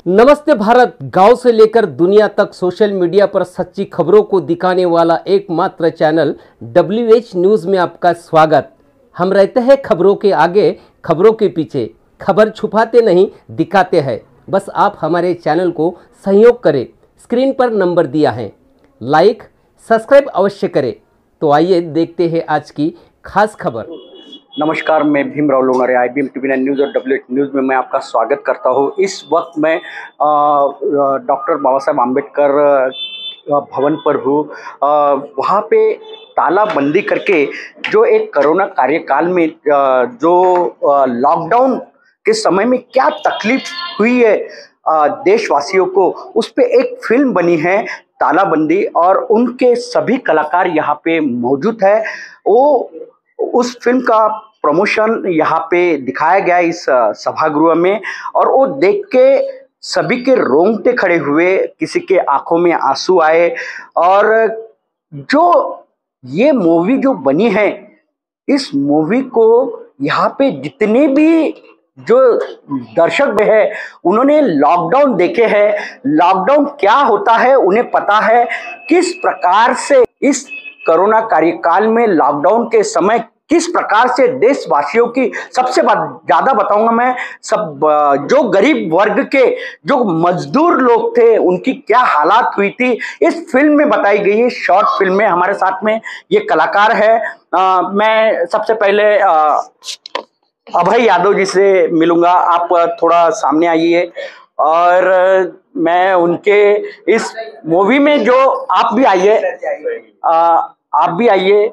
नमस्ते भारत, गांव से लेकर दुनिया तक सोशल मीडिया पर सच्ची खबरों को दिखाने वाला एकमात्र चैनल WH न्यूज़ में आपका स्वागत। हम रहते हैं खबरों के आगे, खबरों के पीछे। खबर छुपाते नहीं, दिखाते हैं। बस आप हमारे चैनल को सहयोग करें। स्क्रीन पर नंबर दिया है, लाइक सब्सक्राइब अवश्य करें। तो आइए देखते हैं आज की खास खबर। नमस्कार, मैं Bhimrao Lonare IBM TV9 news और WH न्यूज़ में मैं आपका स्वागत करता हूँ। इस वक्त मैं डॉक्टर बाबा साहेब आम्बेडकर भवन पर हूँ। वहाँ पे तालाबंदी करके जो एक कोरोना कार्यकाल में जो लॉकडाउन के समय में क्या तकलीफ हुई है देशवासियों को, उस पे एक फिल्म बनी है तालाबंदी, और उनके सभी कलाकार यहाँ पे मौजूद है। वो उस फिल्म का प्रमोशन यहाँ पे दिखाया गया इस सभागृह में, और वो देख के सभी के रोंगटे खड़े हुए, किसी के आंखों में आंसू आए। और जो ये मूवी जो बनी है, इस मूवी को यहाँ पे जितने भी जो दर्शक है, उन्होंने लॉकडाउन देखे हैं। लॉकडाउन क्या होता है उन्हें पता है, किस प्रकार से इस कोरोना कार्यकाल में लॉकडाउन के समय किस प्रकार से देशवासियों की, सबसे ज्यादा बताऊंगा मैं, सब जो गरीब वर्ग के जो मजदूर लोग थे, उनकी क्या हालात हुई थी, इस फिल्म में बताई गई है। शॉर्ट फिल्म में हमारे साथ में ये कलाकार है। मैं सबसे पहले अभय यादव जी से मिलूंगा। आप थोड़ा सामने आइए, और मैं उनके इस मूवी में जो आप भी आइए, आप भी आइए।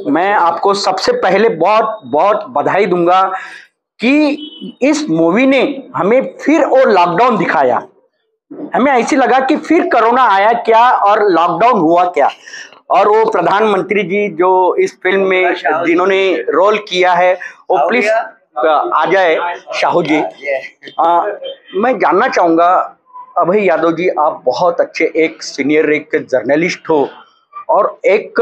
मैं आपको सबसे पहले बहुत बहुत बधाई दूंगा कि इस मूवी ने हमें फिर वो लॉकडाउन दिखाया। हमें ऐसी लगा कि फिर कोरोना आया क्या और लॉकडाउन हुआ क्या। और वो प्रधानमंत्री जी जो इस फिल्म में जिन्होंने रोल किया है, वो प्लीज आ जाए, शाहू जी। मैं जानना चाहूंगा अभय यादव जी, आप बहुत अच्छे एक सीनियर एक जर्नलिस्ट हो, और एक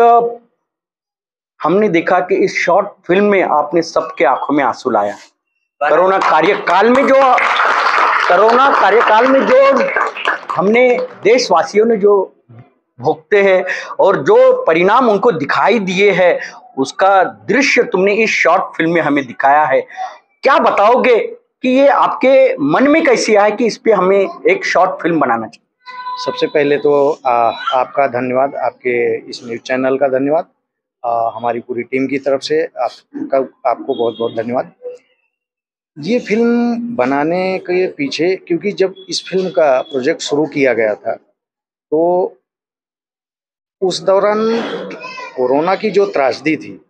हमने देखा कि इस शॉर्ट फिल्म में आपने सबके आंखों में आंसू लाया। कोरोना कार्यकाल में जो हमने देशवासियों ने जो भोगते हैं और जो परिणाम उनको दिखाई दिए हैं, उसका दृश्य तुमने इस शॉर्ट फिल्म में हमें दिखाया है। क्या बताओगे कि ये आपके मन में कैसे आया कि इस पे हमें एक शॉर्ट फिल्म बनाना चाहिए? सबसे पहले तो आपका धन्यवाद, आपके इस न्यूज़ चैनल का धन्यवाद। हमारी पूरी टीम की तरफ से आपको बहुत बहुत धन्यवाद। ये फिल्म बनाने के पीछे, क्योंकि जब इस फिल्म का प्रोजेक्ट शुरू किया गया था, तो उस दौरान कोरोना की जो त्रासदी थी,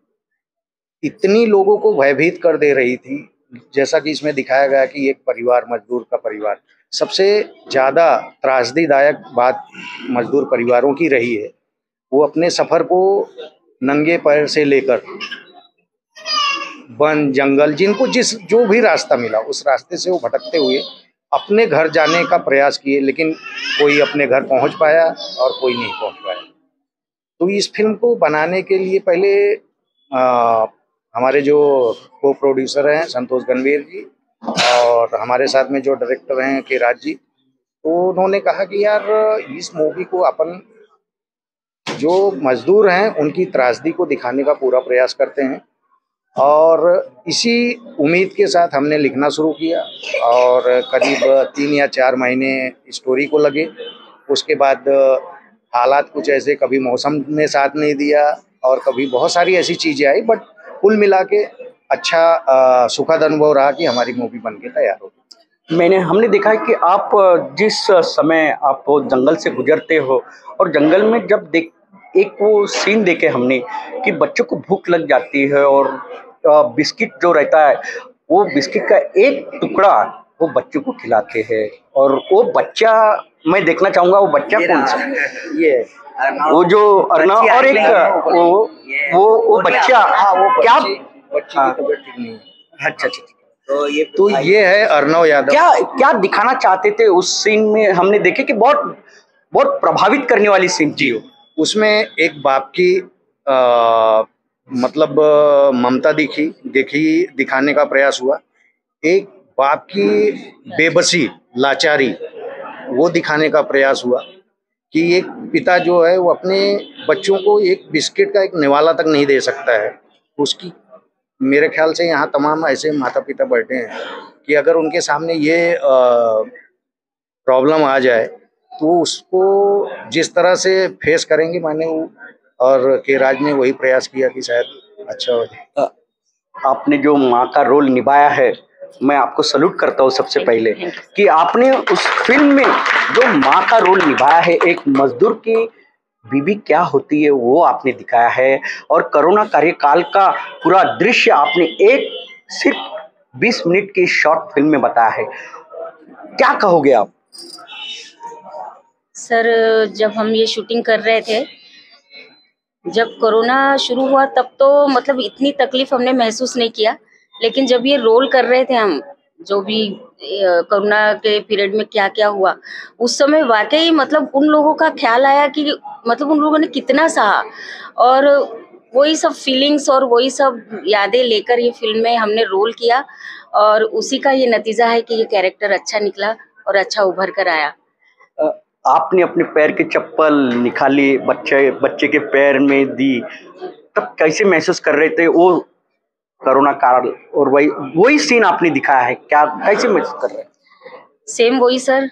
इतनी लोगों को भयभीत कर दे रही थी। जैसा कि इसमें दिखाया गया कि एक परिवार, मजदूर का परिवार, सबसे ज़्यादा त्रासदीदायक बात मजदूर परिवारों की रही है। वो अपने सफ़र को नंगे पैर से लेकर वन जंगल, जिनको जो भी रास्ता मिला, उस रास्ते से वो भटकते हुए अपने घर जाने का प्रयास किए, लेकिन कोई अपने घर पहुंच पाया और कोई नहीं पहुंच पाया। तो इस फिल्म को बनाने के लिए पहले हमारे जो को प्रोड्यूसर हैं संतोष गणवीर जी, और हमारे साथ में जो डायरेक्टर हैं के राज जी, तो उन्होंने कहा कि यार इस मूवी को अपन जो मजदूर हैं उनकी त्रासदी को दिखाने का पूरा प्रयास करते हैं। और इसी उम्मीद के साथ हमने लिखना शुरू किया, और करीब 3 या 4 महीने स्टोरी को लगे। उसके बाद हालात कुछ ऐसे, कभी मौसम ने साथ नहीं दिया और कभी बहुत सारी ऐसी चीज़ें आई, बट कुल मिला के अच्छा सुखद अनुभव रहा कि हमारी मूवी बन के तैयार हो गई। हमने देखा है कि आप जिस समय आप जंगल से गुजरते हो, और जंगल में जब एक वो सीन देखे हमने कि बच्चों को भूख लग जाती है, और बिस्किट जो रहता है, वो बिस्किट का एक टुकड़ा वो बच्चों को खिलाते हैं। और वो बच्चा, मैं देखना चाहूंगा वो बच्चा कौन सा, ये वो जो अर्नव, और एक वो बच्चा, क्या बच्ची की तबीयत ठीक नहीं है। अच्छा, तो ये है अर्नव यादव। क्या दिखाना चाहते थे उस सीन में? हमने देखे कि बहुत बहुत प्रभावित करने वाली सीन थी। उसमें एक बाप की मतलब ममता दिखाने का प्रयास हुआ। एक बाप की बेबसी लाचारी वो दिखाने का प्रयास हुआ कि एक पिता जो है वो अपने बच्चों को एक बिस्किट का एक निवाला तक नहीं दे सकता है। उसकी मेरे ख्याल से यहाँ तमाम ऐसे माता पिता बैठे हैं कि अगर उनके सामने ये प्रॉब्लम आ जाए तो उसको जिस तरह से फेस करेंगे, मैंने वो और के राज ने वही प्रयास किया कि शायद अच्छा हो जाए। आपने जो माँ का रोल निभाया है, मैं आपको सल्यूट करता हूँ सबसे पहले कि आपने उस फिल्म में जो माँ का रोल निभाया है, एक मजदूर की बीवी क्या होती है वो आपने दिखाया है, और कोरोना कार्यकाल का पूरा दृश्य आपने एक सिर्फ 20 मिनट की शॉर्ट फिल्म में बताया है। क्या कहोगे आप? सर, जब हम ये शूटिंग कर रहे थे, जब कोरोना शुरू हुआ तब तो मतलब इतनी तकलीफ हमने महसूस नहीं किया, लेकिन जब ये रोल कर रहे थे हम, जो भी कोरोना के पीरियड में क्या क्या हुआ, उस समय वाकई मतलब उन लोगों का ख्याल आया कि मतलब उन लोगों ने कितना सहा, और वही सब फीलिंग्स और वही सब यादें लेकर ये फिल्म में हमने रोल किया, और उसी का ये नतीजा है कि ये कैरेक्टर अच्छा निकला और अच्छा उभर कर आया। आपने अपने पैर की चप्पल निकाली, बच्चे के पैर में दी, तब कैसे महसूस कर रहे थे वो कोरोना काल, और वही सीन आपने दिखाया है, क्या कैसे महसूस कर रहे हैं? सेम वही सर,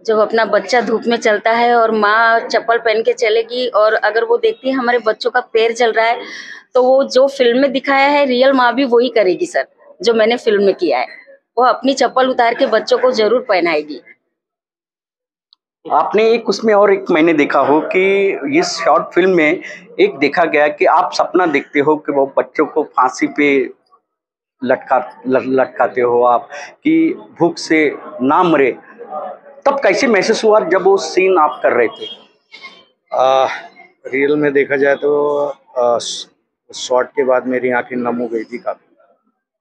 जब अपना बच्चा धूप में चलता है और माँ चप्पल पहन के चलेगी, और अगर वो देखती है हमारे बच्चों का पैर जल रहा है, तो वो जो फिल्म में दिखाया है रियल माँ भी वही करेगी सर, जो मैंने फिल्म में किया है। वो अपनी चप्पल उतार के बच्चों को जरूर पहनाएगी। आपने एक उसमें और एक मैंने देखा हो कि इस शॉर्ट फिल्म में एक देखा गया कि आप सपना देखते हो कि वो बच्चों को फांसी पे लटकाते हो आप, कि भूख से ना मरे, तब कैसे महसूस हुआ जब वो सीन आप कर रहे थे? रियल में देखा जाए तो शॉट के बाद मेरी आंखें नम हो गई थी काफ़ी,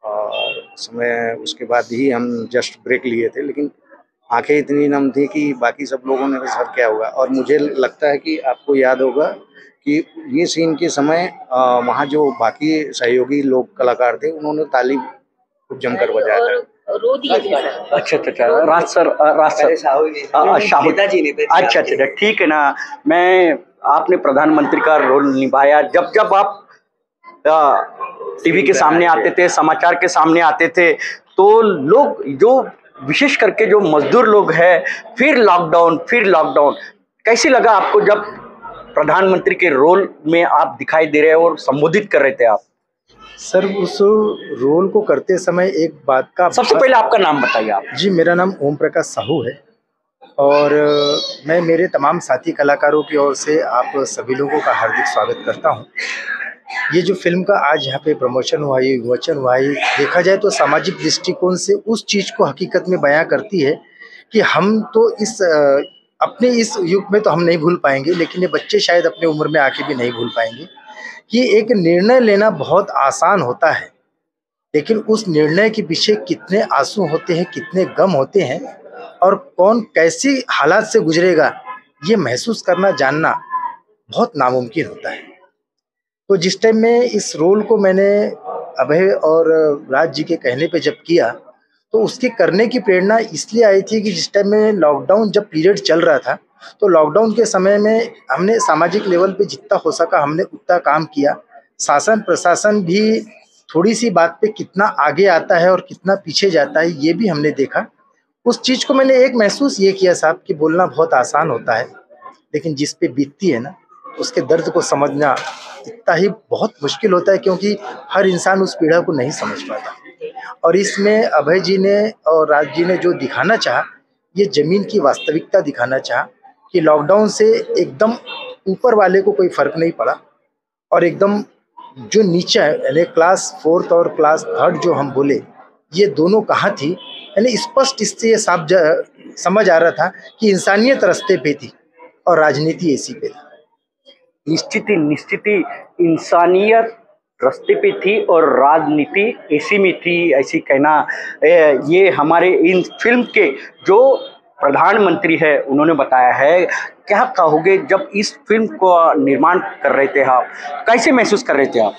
और समय उसके बाद ही हम जस्ट ब्रेक लिए थे, लेकिन आंखें इतनी नम थी कि बाकी सब लोगों ने सर क्या हुआ। और मुझे लगता है कि आपको याद होगा कि ये सीन के समय वहाँ जो बाकी सहयोगी लोग कलाकार थे उन्होंने ताली खूब जमकर बजाया था। रो दिए थे सर। अच्छा, राज सर शाहू नेताजी ने थे। अच्छा, ठीक है ना। मैं आपने प्रधानमंत्री का रोल निभाया, जब आप टीवी के सामने आते थे, समाचार के सामने आते थे, तो लोग जो विशेष करके जो मजदूर लोग हैं, फिर लॉकडाउन, कैसी लगा आपको जब प्रधानमंत्री के रोल में आप दिखाई दे रहे हो और संबोधित कर रहे थे आप? सर, उस रोल को करते समय एक बात का सबसे पहले आपका नाम बताइए आप। जी, मेरा नाम ओम प्रकाश साहू है, और मैं मेरे तमाम साथी कलाकारों की ओर से आप सभी लोगों का हार्दिक स्वागत करता हूं। ये जो फिल्म का आज यहाँ पे प्रमोशन हुआ, ये विमोचन हुआ, ये देखा जाए तो सामाजिक दृष्टिकोण से उस चीज़ को हकीकत में बयां करती है कि हम तो अपने इस युग में तो हम नहीं भूल पाएंगे, लेकिन ये बच्चे शायद अपने उम्र में आके भी नहीं भूल पाएंगे कि एक निर्णय लेना बहुत आसान होता है, लेकिन उस निर्णय के पीछे कितने आंसू होते हैं, कितने गम होते हैं, और कौन कैसी हालात से गुजरेगा, ये महसूस करना, जानना बहुत नामुमकिन होता है। तो जिस टाइम में इस रोल को मैंने अभय और राज जी के कहने पे जब किया, तो उसके करने की प्रेरणा इसलिए आई थी कि जिस टाइम में लॉकडाउन जब पीरियड चल रहा था, तो लॉकडाउन के समय में हमने सामाजिक लेवल पे जितना हो सका हमने उतना काम किया। शासन प्रशासन भी थोड़ी सी बात पे कितना आगे आता है और कितना पीछे जाता है, ये भी हमने देखा। उस चीज़ को मैंने एक महसूस ये किया साहब कि बोलना बहुत आसान होता है, लेकिन जिस पे बीतती है ना, उसके दर्द को समझना इतना ही बहुत मुश्किल होता है, क्योंकि हर इंसान उस पीड़ा को नहीं समझ पाता। और इसमें अभय जी ने और राज जी ने जो दिखाना चाहा, ये ज़मीन की वास्तविकता दिखाना चाहा कि लॉकडाउन से एकदम ऊपर वाले को कोई फ़र्क नहीं पड़ा, और एकदम जो नीचे है, यानी क्लास 4th और क्लास 3rd जो हम बोले, ये दोनों कहाँ थी, यानी स्पष्ट इससे ये साफ समझ आ रहा था कि इंसानियत रास्ते पे थी और राजनीति ऐसी पे थी। निश्चित ही इंसानियत रास्ते पे थी और राजनीति ऐसी में थी, ऐसी कहना ये हमारे इन फिल्म के जो प्रधानमंत्री है उन्होंने बताया है। क्या कहोगे जब इस फिल्म को निर्माण कर रहे थे आप, कैसे महसूस कर रहे थे आप?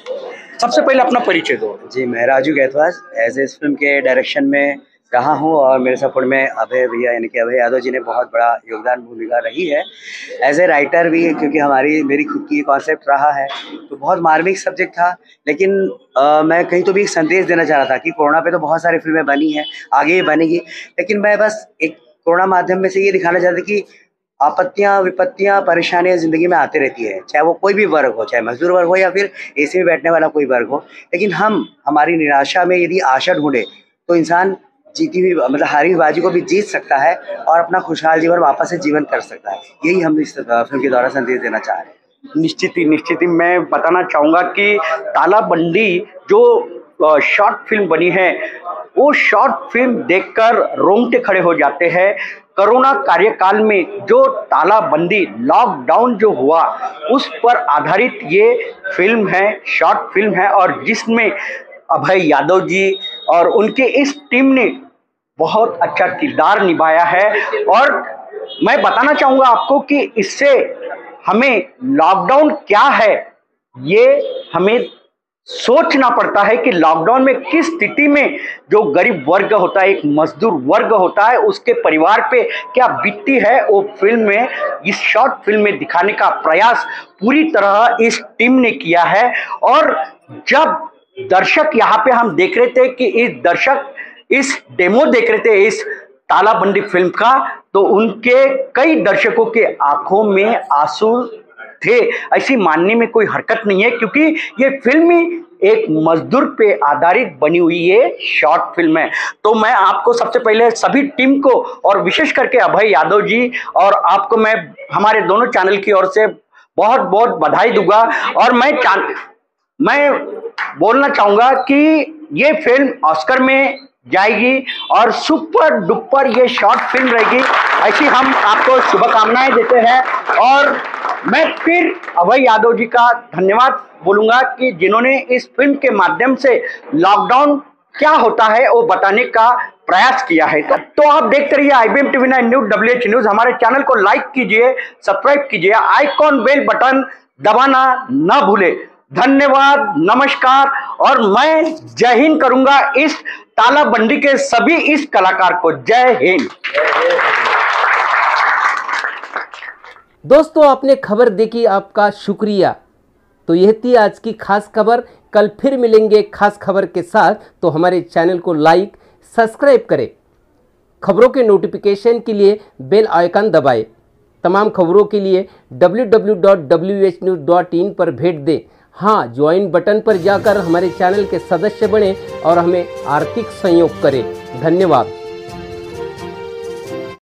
सबसे पहले अपना परिचय दो। जी, मैं राजू गैतवाज, एज इस फिल्म के डायरेक्शन में रहा हूँ और मेरे सपोर्ट में अभय भैया यानी कि अभय यादव जी ने बहुत बड़ा योगदान भूमिका रही है एज ए राइटर भी, क्योंकि मेरी खुद की कॉन्सेप्ट रहा है। तो बहुत मार्मिक सब्जेक्ट था, लेकिन मैं कहीं तो भी एक संदेश देना चाह रहा था कि कोरोना पे तो बहुत सारी फिल्में बनी हैं, आगे भी बनेगी, लेकिन मैं बस एक कोरोना माध्यम में से ये दिखाना चाहता कि आपत्तियां, विपत्तियां, परेशानियां जिंदगी में आती रहती है, चाहे वो कोई भी वर्ग हो, चाहे मजदूर वर्ग हो या फिर एसी में बैठने वाला कोई वर्ग हो। लेकिन हमारी निराशा में यदि आशा ढूंढे तो इंसान जीती हुई मतलब हारी हुई बाजी को भी जीत सकता है और अपना खुशहाल जीवन वापस से जीवन कर सकता है। यही हम इस फिल्म के द्वारा संदेश देना चाह रहे हैं। निश्चित ही मैं बताना चाहूँगा कि तालाबंदी जो शॉर्ट फिल्म बनी है, वो शॉर्ट फिल्म देखकर रोंगटे खड़े हो जाते हैं। कोरोना कार्यकाल में जो तालाबंदी, लॉकडाउन जो हुआ, उस पर आधारित ये फिल्म है, शॉर्ट फिल्म है, और जिसमें अभय यादव जी और उनके इस टीम ने बहुत अच्छा किरदार निभाया है। और मैं बताना चाहूँगा आपको कि इससे हमें लॉकडाउन क्या है ये हमें सोचना पड़ता है कि लॉकडाउन में किस स्थिति में जो गरीब वर्ग होता है, एक मजदूर वर्ग होता है, उसके परिवार पे क्या बीतती है, वो फिल्म में, इस शॉर्ट फिल्म में दिखाने का प्रयास पूरी तरह इस टीम ने किया है। और जब दर्शक यहाँ पे हम देख रहे थे कि इस डेमो देख रहे थे इस तालाबंदी फिल्म का, तो उनके कई दर्शकों के आंखों में आंसू थे। ऐसी मानने में कोई हरकत नहीं है, क्योंकि ये फिल्म ही एक मजदूर पे आधारित बनी हुई ये शॉर्ट फिल्म है। तो मैं आपको सबसे पहले सभी टीम को और विशेष करके अभय यादव जी और आपको मैं हमारे दोनों चैनल की ओर से बहुत बहुत बधाई दूंगा। और मैं बोलना चाहूंगा कि ये फिल्म ऑस्कर में जाएगी और सुपर डुपर ये शॉर्ट फिल्म रहेगी, ऐसी हम आपको शुभकामनाएं देते हैं। और मैं फिर अभय यादव जी का धन्यवाद बोलूंगा कि जिन्होंने इस फिल्म के माध्यम से लॉकडाउन क्या होता है वो बताने का प्रयास किया है। तो आप देखते रहिए IBM TV 9 news, WH news. हमारे चैनल को लाइक कीजिए, सब्सक्राइब कीजिए, आइकॉन बेल बटन दबाना न भूले। धन्यवाद, नमस्कार। और मैं जय हिंद करूंगा इस तालाबंदी के सभी इस कलाकार को। जय हिंद। दोस्तों, आपने खबर देखी, आपका शुक्रिया। तो यह थी आज की खास खबर। कल फिर मिलेंगे खास खबर के साथ, तो हमारे चैनल को लाइक, सब्सक्राइब करें। खबरों के नोटिफिकेशन के लिए बेल आइकन दबाएं। तमाम खबरों के लिए www.whnews.in पर भेंट दें। हाँ, ज्वाइन बटन पर जाकर हमारे चैनल के सदस्य बने और हमें आर्थिक सहयोग करें। धन्यवाद।